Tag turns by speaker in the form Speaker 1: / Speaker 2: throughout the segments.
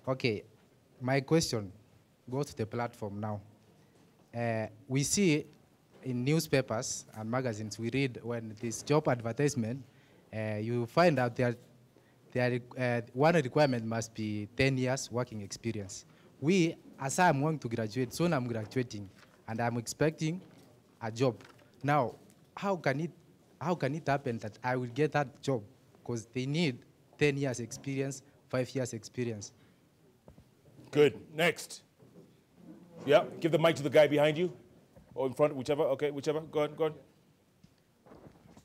Speaker 1: Okay, my question goes to the platform now. We see in newspapers and magazines, we read when this job advertisement, you find out one requirement must be 10 years working experience. We, as I'm going to graduate, soon I'm graduating, and I'm expecting a job. Now, how can it happen that I will get that job? Because they need 10 years experience, 5 years experience.
Speaker 2: Good. Next. Yeah, give the mic to the guy behind you. Or in front, whichever. Okay, whichever. Go on, go on.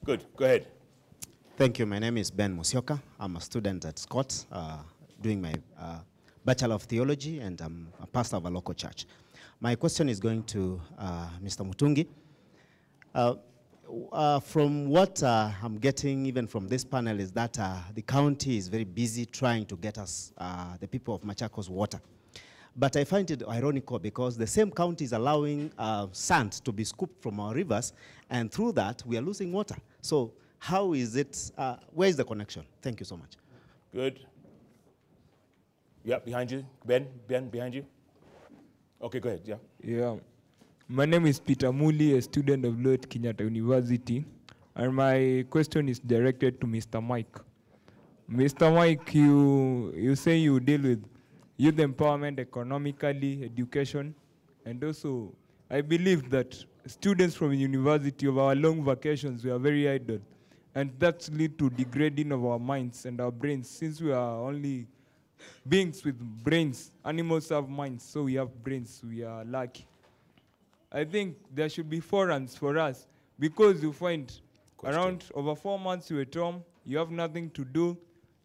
Speaker 2: Good. Go ahead.
Speaker 3: Thank you. My name is Ben Musioka. I'm a student at Scott, doing my Bachelor of Theology, and I'm a pastor of a local church. My question is going to Mr. Mutungi. From what I'm getting, even from this panel, is that the county is very busy trying to get us, the people of Machakos, water. But I find it ironical because the same county is allowing sand to be scooped from our rivers, and through that, we are losing water. So how is it, where is the connection? Thank you so much.
Speaker 2: Good. Yeah, behind you. Ben, behind you. Okay, go ahead, yeah.
Speaker 4: Yeah. My name is Peter Muli, a student of Lloyd Kenyatta University, and my question is directed to Mr. Mike. Mr. Mike, you say you deal with youth empowerment economically, education, and also I believe that students from university of our long vacations, we are very idle, and that leads to degrading of our minds and our brains, since we are only beings with brains. Animals have minds, so we have brains, we are lucky. I think there should be forums for us, because you find around over 4 months you're at home, you have nothing to do,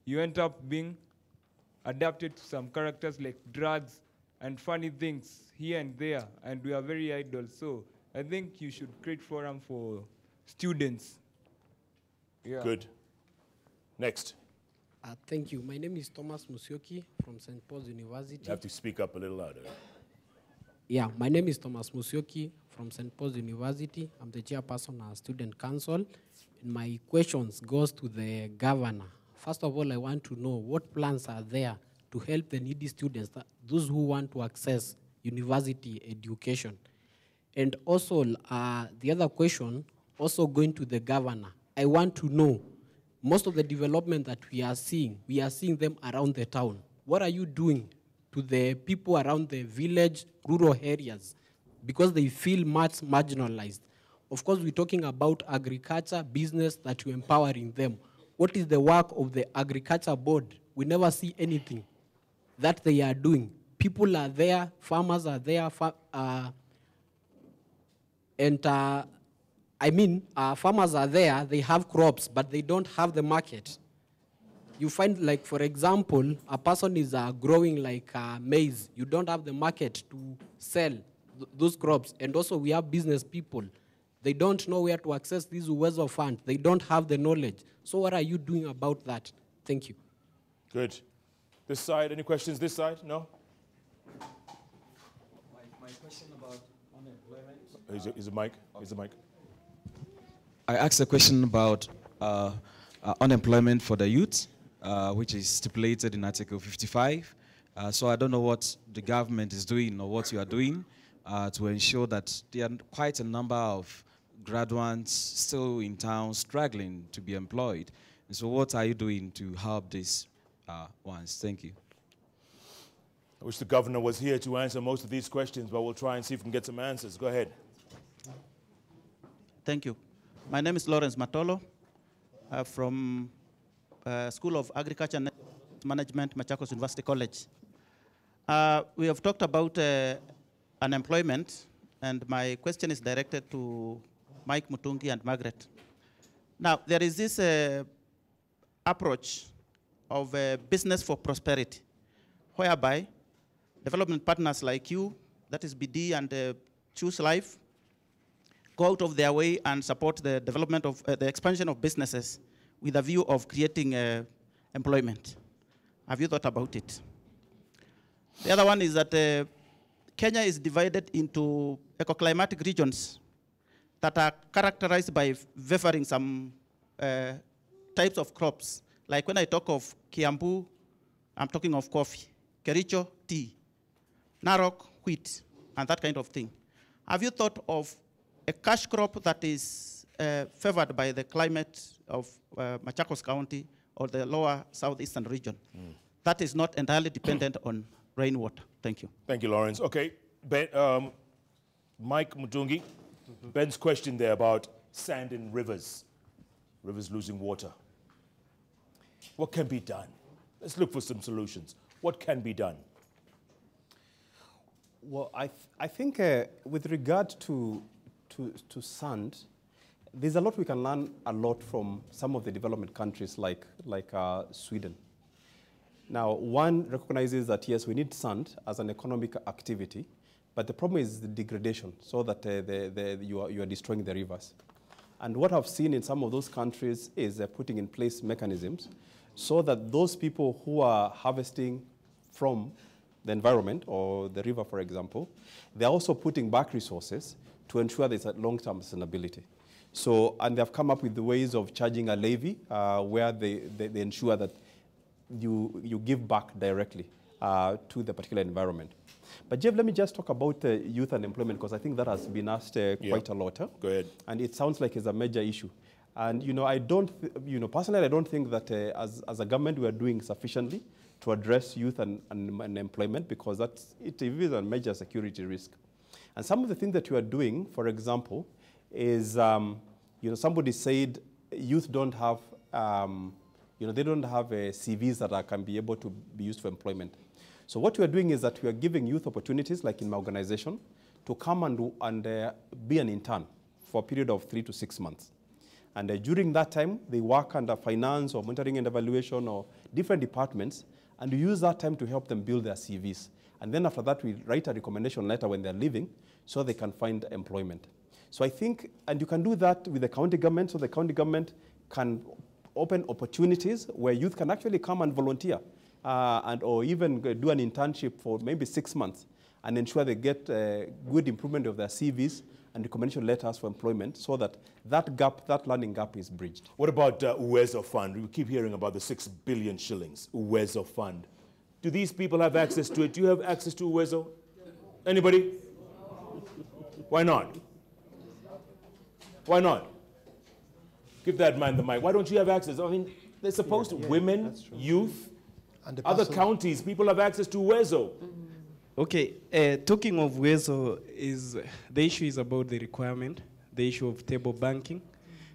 Speaker 4: you end up being adapted to some characters like drugs and funny things here and there, and we are very idle. So I think you should create forum for students. Yeah.
Speaker 2: Good. Next.
Speaker 5: Thank you. My name is Thomas Musioki from St. Paul's University.
Speaker 2: You have to speak up a little louder.
Speaker 5: Yeah, my name is Thomas Musioki from St. Paul's University. I'm the chairperson of Student Council. And my questions goes to the governor. First of all, I want to know what plans are there to help the needy students, those who want to access university education. And also, the other question, also going to the governor. I want to know, most of the development that we are seeing them around the town. What are you doing to the people around the village, rural areas, because they feel much marginalized? Of course, we're talking about agriculture, business, that you're empowering them. What is the work of the agriculture board? We never see anything that they are doing. People are there, farmers are there, farmers are there, they have crops, but they don't have the market. You find, like, for example, a person is growing like maize. You don't have the market to sell those crops. And also we have business people. They don't know where to access these Uwezo funds. They don't have the knowledge. So what are you doing about that? Thank you.
Speaker 2: Good. This side, any questions this side? No?
Speaker 6: My question about unemployment.
Speaker 2: Is the mic? Is the mic?
Speaker 6: I asked a question about unemployment for the youth, which is stipulated in Article 55. So I don't know what the government is doing or what you are doing to ensure that there are quite a number of graduates still in town struggling to be employed. And so what are you doing to help these ones? Thank you.
Speaker 2: I wish the governor was here to answer most of these questions, but we'll try and see if we can get some answers. Go ahead.
Speaker 7: Thank you. My name is Lawrence Matolo from School of Agriculture and Management, Machakos University College. We have talked about unemployment, and my question is directed to Mike Mutungi and Margaret. Now, there is this approach of business for prosperity, whereby development partners like you, that is BD and Choose Life, go out of their way and support the development of the expansion of businesses with a view of creating employment. Have you thought about it? The other one is that Kenya is divided into ecoclimatic regions that are characterized by favoring some types of crops. Like when I talk of Kiambu, I'm talking of coffee. Kericho, tea, Narok, wheat, and that kind of thing. Have you thought of a cash crop that is favored by the climate of Machakos County or the lower southeastern region that is not entirely dependent on rainwater? Thank you.
Speaker 2: Thank you, Lawrence. Okay, Ben, Mike Mutungi, Ben's question there about sand in rivers, rivers losing water. What can be done? Let's look for some solutions. What can be done?
Speaker 8: Well, I think with regard to sand, there's a lot we can learn a lot from some of the development countries like Sweden. Now, one recognizes that, yes, we need sand as an economic activity, but the problem is the degradation, so that you are destroying the rivers. And what I've seen in some of those countries is putting in place mechanisms so that those people who are harvesting from the environment or the river, for example, they're also putting back resources to ensure there's a long-term sustainability. So, and they've come up with the ways of charging a levy where they ensure that you give back directly to the particular environment. But Jeff, let me just talk about youth unemployment, because I think that has been asked quite a lot.
Speaker 2: Go ahead.
Speaker 8: And it sounds like it's a major issue. And I don't, personally, I don't think that as a government we are doing sufficiently to address youth and unemployment, because it is a major security risk. And some of the things that you are doing, for example, is somebody said youth don't have they don't have CVs that can be able to be used for employment. So what we are doing is that we are giving youth opportunities, like in my organization, to come and be an intern for a period of 3 to 6 months. And during that time, they work under finance or monitoring and evaluation or different departments, and we use that time to help them build their CVs. And then after that, we write a recommendation letter when they're leaving so they can find employment. So I think, and you can do that with the county government, so the county government can open opportunities where youth can actually come and volunteer or even do an internship for maybe 6 months and ensure they get good improvement of their CVs and recommendation letters for employment, so that that learning gap is bridged.
Speaker 2: What about Uwezo Fund? We keep hearing about the 6 billion shillings, Uwezo Fund. Do these people have access to it? Do you have access to Uwezo? Anybody? Why not? Why not? Give that man the mic. Why don't you have access? I mean, they're supposed to. Women, youth, and other counties, people have access to Uwezo.
Speaker 9: Okay, talking of Uwezo, the issue is about the requirement, the issue of table banking.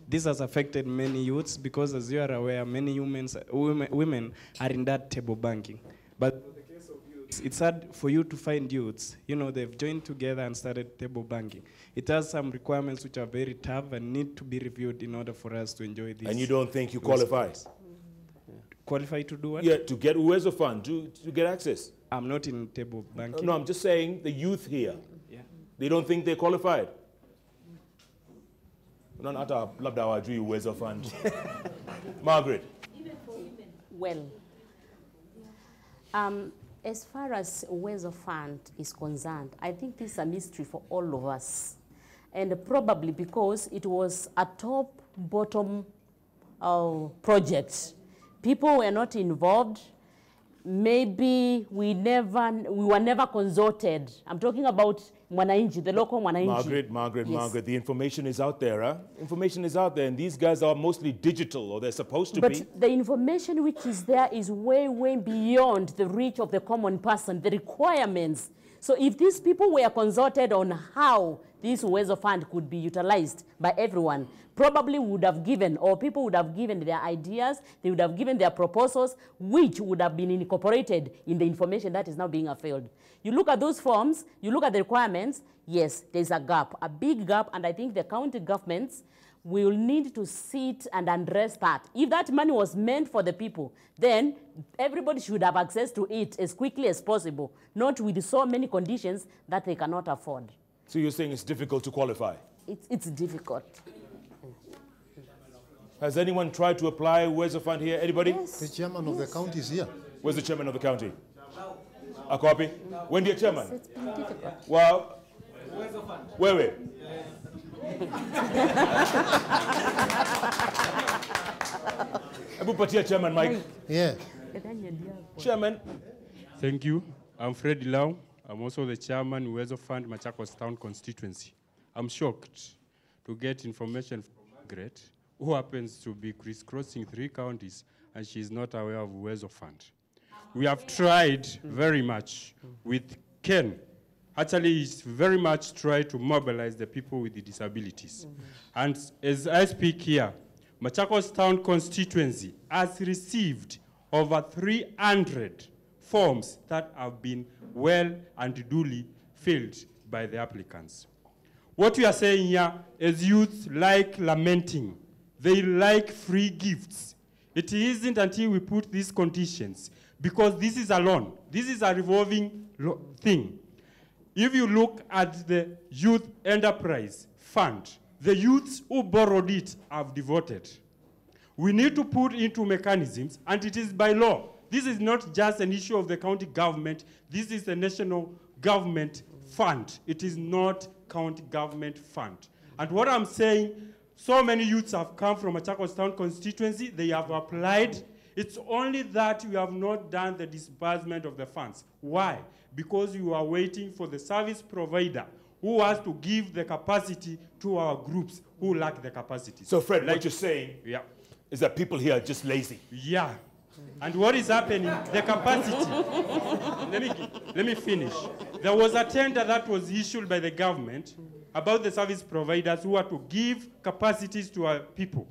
Speaker 9: This has affected many youths because, as you are aware, many women are in that table banking. But in the case of youths, it's hard for you to find youths. They've joined together and started table banking. It has some requirements which are very tough and need to be reviewed in order for us to enjoy this.
Speaker 2: And you don't think you qualify?
Speaker 9: Qualify to do what?
Speaker 2: Yeah, to get Uwezo Fund, to get access.
Speaker 9: I'm not in table banking.
Speaker 2: No, I'm just saying the youth here.
Speaker 9: Yeah.
Speaker 2: They don't think they're qualified. No, not a labda wajui Uwezo Fund. Margaret.
Speaker 10: Even for women. Well, as far as Uwezo Fund is concerned, I think this is a mystery for all of us. And probably because it was a top-bottom project. People were not involved. Maybe we were never consulted. I'm talking about Mwananchi, the local Mwananchi.
Speaker 2: Margaret, the information is out there, huh? Information is out there, and these guys are mostly digital, or they're supposed to be.
Speaker 10: But the information which is there is way, way beyond the reach of the common person, the requirements. So if these people were consulted on how this Uwezo Fund could be utilized by everyone, probably would have given, or people would have given their ideas, they would have given their proposals, which would have been incorporated in the information that is now being availed. You look at those forms, you look at the requirements, yes, there's a gap, a big gap, and I think the county governments will need to sit and address that. If that money was meant for the people, then everybody should have access to it as quickly as possible, not with so many conditions that they cannot afford.
Speaker 2: So you're saying it's difficult to qualify?
Speaker 10: It's difficult.
Speaker 2: Has anyone tried to apply Uwezo Fund here? Anybody?
Speaker 10: Yes.
Speaker 11: The chairman of the county is here.
Speaker 2: Where's the chairman of the county? A copy? When the chairman?
Speaker 10: It's been difficult.
Speaker 2: Well, where? Abu Patia chairman, Mike.
Speaker 11: Yeah.
Speaker 2: Chairman,
Speaker 11: Thank you. I'm Fred Lau. I'm also the chairman, Uwezo Fund, Machakos Town constituency. I'm shocked to get information from Margaret, who happens to be crisscrossing 3 counties, and she's not aware of Uwezo Fund. We have tried very much with Ken. Actually, he's very much tried to mobilize the people with the disabilities. And as I speak here, Machakos Town constituency has received over 300 forms that have been well and duly filled by the applicants. What we are saying here is youth like lamenting. They like free gifts. It isn't until we put these conditions, because this is a loan. This is a revolving thing. If you look at the Youth Enterprise Fund, the youths who borrowed it have devoted. We need to put into mechanisms, and it is by law. This is not just an issue of the county government. This is a national government fund. It is not county government fund. And what I'm saying, so many youths have come from Machakos Town constituency. They have applied. It's only that we have not done the disbursement of the funds. Why? Because you are waiting for the service provider who has to give the capacity to our groups who lack the capacity.
Speaker 2: So Fred, what you're saying is that people here are just lazy.
Speaker 11: Yeah. And what is happening, the capacity, let me finish. There was a tender that was issued by the government about the service providers who are to give capacities to our people.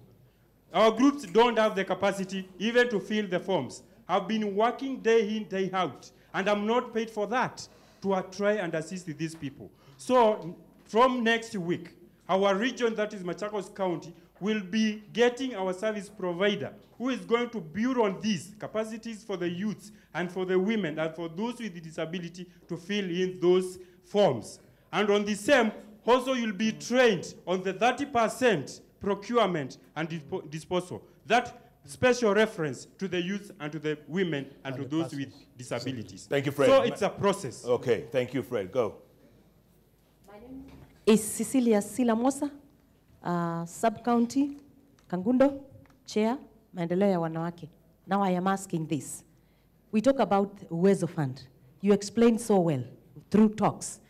Speaker 11: Our groups don't have the capacity even to fill the forms. I've been working day in, day out, and I'm not paid for that to try and assist these people. So from next week, our region, that is Machakos County, will be getting our service provider who is going to build on these capacities for the youths and for the women and for those with disability to fill in those forms. And on the same, also you'll be trained on the 30% procurement and disposal. That special reference to the youth and to the women and to those with disabilities.
Speaker 2: Thank you, Fred.
Speaker 11: So it's a process.
Speaker 2: Okay, thank you, Fred. Go.
Speaker 12: My name is Cecilia Silamosa, Sub-County, Kangundo, Chair, Maendeleo ya Wanawake. Now I am asking this. We talk about Uwezo Fund. You explained so well through talks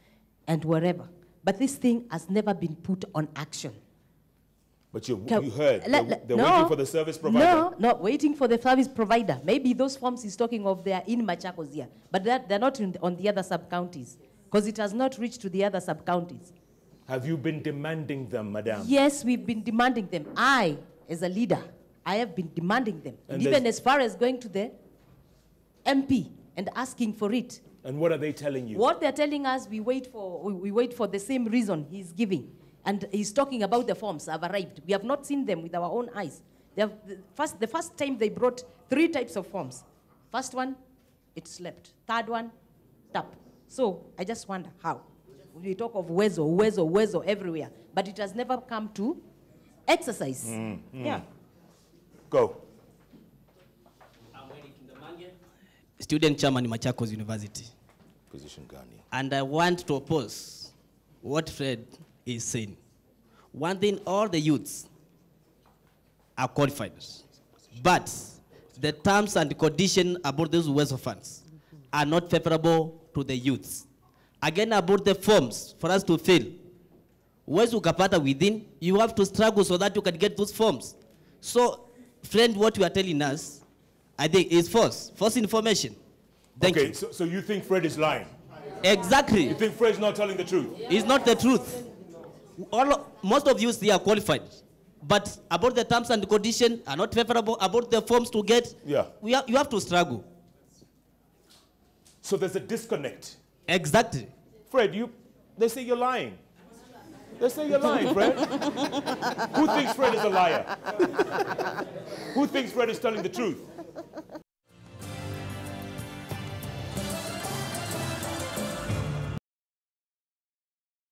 Speaker 12: and wherever. But this thing has never been put on action.
Speaker 2: But you heard, they're waiting for the service provider.
Speaker 12: No, not waiting for the service provider. Maybe those forms he's talking of, they are in Machakos here. But they're not on the other sub-counties, because it has not reached to the other sub-counties.
Speaker 2: Have you been demanding them, madam?
Speaker 12: Yes, we've been demanding them. I, as a leader, I have been demanding them. And even as far as going to the MP and asking for it.
Speaker 2: And what are they telling you?
Speaker 12: What they're telling us, we wait for the same reason he's giving. And he's talking about the forms have arrived. We have not seen them with our own eyes. The first time they brought 3 types of forms. First one, it slept. Third one, tap. So I just wonder how. We talk of Uwezo everywhere, but it has never come to exercise. Yeah.
Speaker 2: Go.
Speaker 13: Student chairman in Machakos University.
Speaker 2: Position Ghani.
Speaker 13: And I want to oppose what Fred is saying. One thing, all the youths are qualified, but the terms and conditions about those Uwezo funds are not favorable to the youths. Again, about the forms for us to fill. Uwezo ukapata within, you have to struggle so that you can get those forms. So, friend, what you are telling us, I think is false information. Thank you.
Speaker 2: So you think Fred is lying?
Speaker 13: Exactly.
Speaker 2: You think Fred is not telling the truth?
Speaker 13: It's not the truth. Most of you they are qualified, but about the terms and conditions are not favorable. About the forms to get, you have to struggle.
Speaker 2: So there's a disconnect.
Speaker 13: Exactly.
Speaker 2: Fred, they say you're lying. They say you're lying, Fred. Who thinks Fred is a liar? Who thinks Fred is telling the truth?